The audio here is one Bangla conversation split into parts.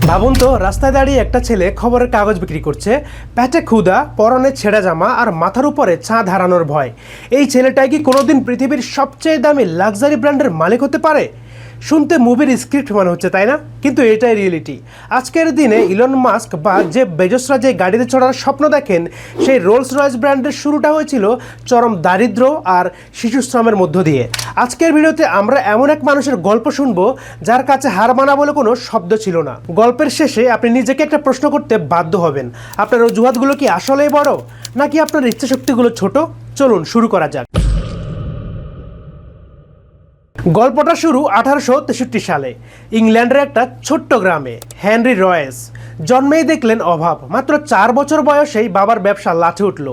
ভাবুন তো, রাস্তায় দাঁড়িয়ে একটা ছেলে খবরের কাগজ বিক্রি করছে, পেটে ক্ষুধা, পরনে ছেঁড়া জামা আর মাথার উপরে চাঁদ হারানোর ভয়। এই ছেলেটাই কি কোনোদিন পৃথিবীর সবচেয়ে দামি লাক্সারি ব্র্যান্ডের মালিক হতে পারে? শুনতে মুভির স্ক্রিপ্ট মনে হচ্ছে, তাই না? কিন্তু এটাই রিয়েলিটি। আজকের দিনে ইলন মাস্ক বা জেফ বেজোসরা যে গাড়িতে চড়ার স্বপ্ন দেখেন, সেই রোলস রয়েস ব্র্যান্ডের শুরুটা হয়েছিল চরম দারিদ্র্য আর শিশুশ্রমের মধ্য দিয়ে। আজকের ভিডিওতে আমরা এমন এক মানুষের গল্প শুনবো যার কাছে হার মানা বলে কোনো শব্দ ছিল না। গল্পের শেষে আপনি নিজেকে একটা প্রশ্ন করতে বাধ্য হবেন, আপনার অজুহাতগুলো কি আসলেই বড়, নাকি আপনার ইচ্ছাশক্তিগুলো ছোট? চলুন শুরু করা যাক। গল্পটা শুরু 1863 সালে ইংল্যান্ডের একটা ছোট্ট গ্রামে। হেনরি রয়েস জন্মেই দেখলেন অভাব। মাত্র 4 বছর বয়সেই বাবার ব্যবসা লাঠে উঠল,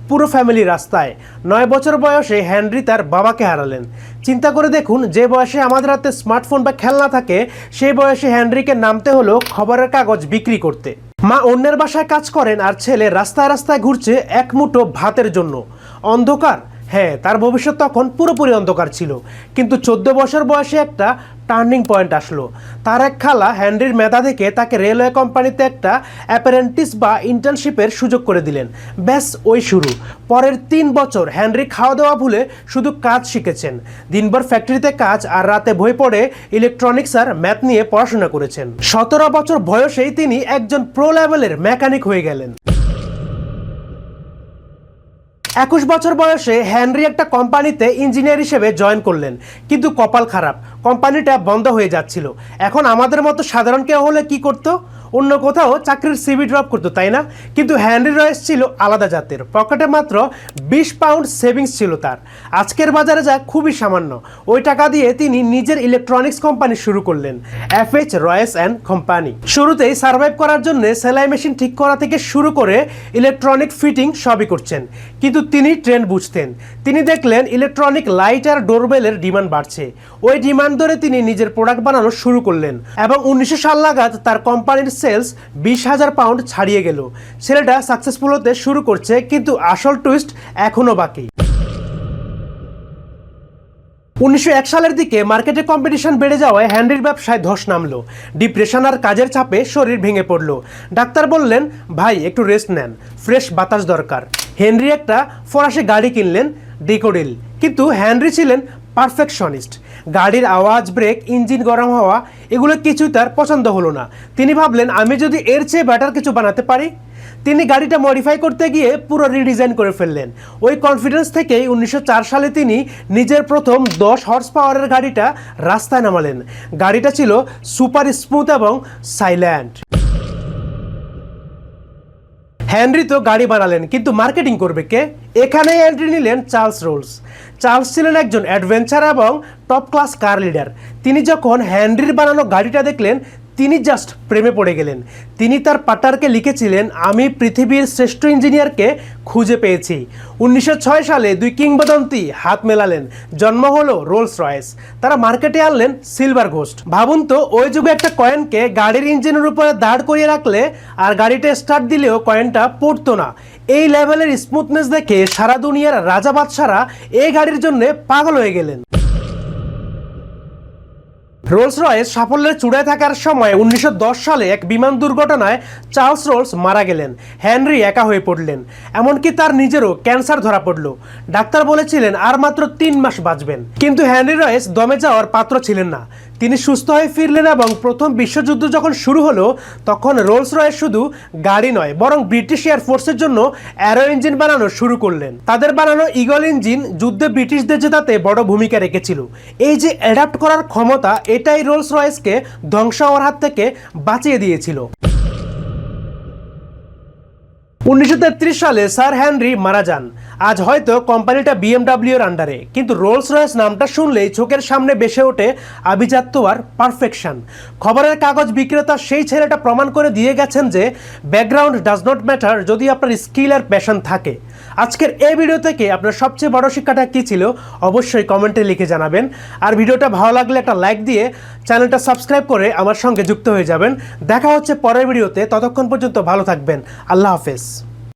পুরো ফ্যামিলি রাস্তায়। 9 বছর বয়সে হেনরি তার বাবাকে হারালেন। চিন্তা করে দেখুন, যে বয়সে আমাদের হাতে স্মার্টফোন বা খেলনা থাকে, সেই বয়সে হেনরিকে নামতে হলো খবরের কাগজ বিক্রি করতে। মা অন্যের বাসায় কাজ করেন আর ছেলে রাস্তায় রাস্তায় ঘুরছে এক মুঠো ভাতের জন্য। অন্ধকার, হ্যাঁ, তার ভবিষ্যৎ তখন পুরোপুরি অন্ধকার ছিল। কিন্তু 14 বছর বয়সে একটা টার্নিং পয়েন্ট আসলো। তার এক খালা হেনরির মেধা দেখে তাকে রেলওয়ে কোম্পানিতে একটা অ্যাপ্রেন্টিস বা ইন্টার্নশিপের সুযোগ করে দিলেন। ব্যাস, ওই শুরু। পরের 3 বছর হেনরি খাওয়া দাওয়া ভুলে শুধু কাজ শিখেছেন। দিনভর ফ্যাক্টরিতে কাজ আর রাতে বই পড়ে ইলেকট্রনিক্স আর ম্যাথ নিয়ে পড়াশোনা করেছেন। 17 বছর বয়সেই তিনি একজন প্রো লেভেলের মেকানিক হয়ে গেলেন। 21 বছর বয়সে হেনরি একটা কোম্পানিতে ইঞ্জিনিয়ার হিসেবে জয়েন করলেন। কিন্তু কপাল খারাপ, কোম্পানিটা বন্ধ হয়ে যাচ্ছিল। এখন আমাদের মতো সাধারণ কেউ হলে কি করতো? অন্য কোথাও চাকরির সিভি ড্রপ করতো, তাই না? কিন্তু হেনরি রয়েস ছিল আলাদা জাতের। পকেটে মাত্র 20 পাউন্ড সেভিংস ছিল তার। আজকের বাজারে যা খুবই সামান্য। ওই টাকা দিয়ে তিনি নিজের ইলেকট্রনিক্স কোম্পানি শুরু করলেন, FH রয়েস অ্যান্ড কোম্পানি। শুরুতেই সার্ভাইভ করার জন্য সেলাই মেশিন ঠিক করা থেকে শুরু করে ইলেকট্রনিক ফিটিং সবই করছেন। কিন্তু তিনি ট্রেন্ড বুঝতেন। তিনি দেখলেন ইলেকট্রনিক লাইট আর ডোরবেলের ডিমান্ড বাড়ছে। ওই ডিমান্ড ধরে তিনি নিজের প্রোডাক্ট বানানো শুরু করলেন এবং 1900 সাল নাগাদ তার কোম্পানির সেলস 20,000 পাউন্ড ছাড়িয়ে গেল। ছেলেটা সাকসেসফুল হতে শুরু করছে, কিন্তু আসল টুইস্ট এখনো বাকি। 1901 সালের দিকে মার্কেটে কম্পিটিশন বেড়ে যাওয়ায় হেনরির ব্যবসায় ধস নামলো। ডিপ্রেশন আর কাজের চাপে শরীর ভেঙে পড়ল। ডাক্তার বললেন, ভাই একটু রেস্ট নেন, ফ্রেশ বাতাস দরকার। হেনরি একটা ফরাসি গাড়ি কিনলেন, ডিকোডিল। কিন্তু হেনরি ছিলেন পারফেকশনিস্ট। গাড়ির আওয়াজ, ব্রেক, ইঞ্জিন গরম হওয়া, এগুলো কিছুই তার পছন্দ হলো না। তিনি ভাবলেন, আমি যদি এর চেয়ে বেটার কিছু বানাতে পারি। তিনি গাড়িটা মডিফাই করতে গিয়ে পুরো রিডিজাইন করে ফেললেন। ওই কনফিডেন্স থেকেই 1904 সালে তিনি নিজের প্রথম 10 হর্স পাওয়ারের গাড়িটা রাস্তায় নামালেন। গাড়িটা ছিল সুপার স্মুথ এবং সাইলেন্ট। হেনরি তো গাড়ি বানালেন, কিন্তু মার্কেটিং করবে কে? এখানেই এন্ট্রি নিলেন চার্লস রোলস। চার্লস ছিলেন একজন অ্যাডভেঞ্চার এবং টপ ক্লাস কার লিডার। তিনি যখন হেনরির বানানো গাড়িটা দেখলেন, তিনি জাস্ট প্রেমে পড়ে গেলেন। তিনি তার পার্টনারকে লিখেছিলেন, আমি পৃথিবীর শ্রেষ্ঠ ইঞ্জিনিয়ারকে খুঁজে পেয়েছি। 1906 সালে দুই কিংবদন্তি হাত মেলালেন, জন্ম হলো রোলস রয়েস। তারা মার্কেটে আনলেন সিলভার ঘোস্ট। ভাবুন তো, ওই যুগে একটা কয়েনকে গাড়ির ইঞ্জিনের উপরে দাঁড় করিয়ে রাখলে আর গাড়িটা স্টার্ট দিলেও কয়েনটা পড়তো না। এই লেভেলের স্মুথনেস দেখে সারা দুনিয়ার রাজা বাদশারা এই গাড়ির জন্য পাগল হয়ে গেলেন। রোলস রয়েস সাফল্যের চূড়ায় থাকার সময় 1910 সালে এক বিমান দুর্ঘটনায় চার্লস রোলস মারা গেলেন। হেনরি একা হয়ে পড়লেন, এমনকি তার নিজেরও ক্যান্সার ধরা পড়ল। ডাক্তার বলেছিলেন আর মাত্র 3 মাস বাঁচবেন। কিন্তু হেনরি রয়েস দমে যাওয়ার পাত্র ছিলেন না। তিনি সুস্থ হয়ে ফিরলেন এবং প্রথম বিশ্বযুদ্ধ যখন শুরু হলো, তখন রোলস রয়েস শুধু গাড়ি নয়, বরং ব্রিটিশ এয়ারফোর্সের জন্য অ্যারো ইঞ্জিন বানানো শুরু করলেন। তাদের বানানো ইগল ইঞ্জিন যুদ্ধে ব্রিটিশদের জেতাতে বড় ভূমিকা রেখেছিল। এই যে অ্যাডাপ্ট করার ক্ষমতা, এটাই রোলস রয়েসকে ধ্বংস হওয়ার হাত থেকে বাঁচিয়ে দিয়েছিল। 1933 সালে স্যার হেনরি মারা যান। আজ হয়তো কোম্পানিটা BMW এর আন্ডারে, কিন্তু রোলস রয়েস নামটা শুনলেই চোখের সামনে ভেসে ওঠে আভিজাত্য আর পারফেকশন। খবরের কাগজ বিক্রেতা সেই ছেলেটা প্রমাণ করে দিয়ে গেছেন যে ব্যাকগ্রাউন্ড ডাজ নট ম্যাটার, যদি আপনার স্কিল আর প্যাশন থাকে। আজকের এই ভিডিও থেকে আপনার সবচেয়ে বড় শিক্ষাটা কী ছিল, অবশ্যই কমেন্টে লিখে জানাবেন। আর ভিডিওটা ভালো লাগলে একটা লাইক দিয়ে চ্যানেলটা সাবস্ক্রাইব করে আমার সঙ্গে যুক্ত হয়ে যাবেন। দেখা হচ্ছে পরের ভিডিওতে, ততক্ষণ পর্যন্ত ভালো থাকবেন। আল্লাহ হাফেজ।